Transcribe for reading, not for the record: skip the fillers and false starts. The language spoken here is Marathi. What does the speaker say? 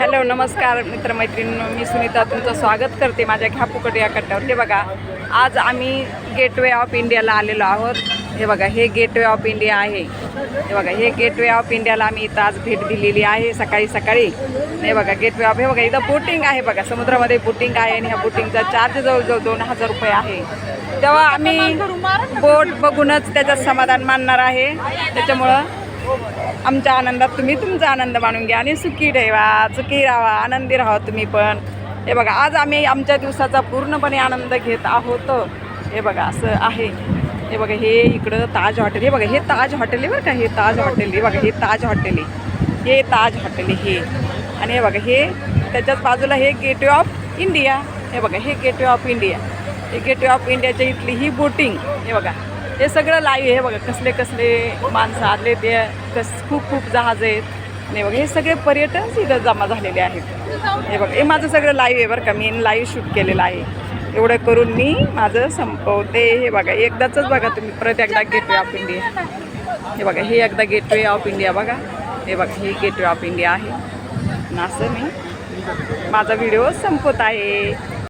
हॅलो नमस्कार मित्रमैत्रिणींनो, मी सुनीता तुमचं स्वागत करते माझ्या घ्या फुकट या कट्ट्यावर। हे बघा, आज आम्ही गेटवे ऑफ इंडियाला आलेलो आहोत। हे बघा, हे गेटवे ऑफ इंडिया आहे। हे बघा, हे गेटवे ऑफ इंडियाला आम्ही इथं आज भेट दिलेली आहे सकाळी सकाळी। हे बघा गेटवे ऑफ, हे बघा इथं बोटिंग आहे बघा, समुद्रामध्ये बोटिंग आहे आणि ह्या बोटिंगचा चार्ज जवळजवळ 2000 रुपये आहे। तेव्हा आम्ही बोट बघूनच त्याच्यात समाधान मानणार आहे। त्याच्यामुळं आमच्या आनंदात तुम्ही तुमचा आनंद मानून घ्या आणि सुखी राहा, आनंदी राहा तुम्ही पण। हे बघा, आज आम्ही आमच्या दिवसाचा पूर्णपणे आनंद घेत आहोत। हे बघा असं आहे। हे बघा, हे इकडं ताज हॉटेल, हे बघा हे ताज हॉटेल आहे बरं का, हे ताज हॉटेल, हे बघा हे ताज हॉटेल आहे, हे ताज हॉटेल आहे हे। आणि हे बघा, हे त्याच्याच बाजूला हे गेटवे ऑफ इंडिया। हे बघा, हे गेटवे ऑफ इंडिया, हे गेटवे ऑफ इंडियाच्या इथली ही बोटिंग। हे बघा, हे सगळं लाईव्ह आहे। हे बघा कसले कसले माणसं आले, ते खूप जहाज आहेत। आणि बघा हे सगळे पर्यटन इथं जमा झालेले आहेत। हे बघा, हे माझं सगळं लाईव्ह आहे बरं का, मी लाईव्ह शूट केलेलं आहे। एवढं करून मी माझं संपवते। हे बघा, एकदाच बघा तुम्ही परत एकदा गेटवे ऑफ इंडिया। हे बघा, हे एकदा गेटवे ऑफ इंडिया बघा। हे बघा, हे गेटवे ऑफ इंडिया आहे। आणि असं मी माझा व्हिडिओ संपवत आहे।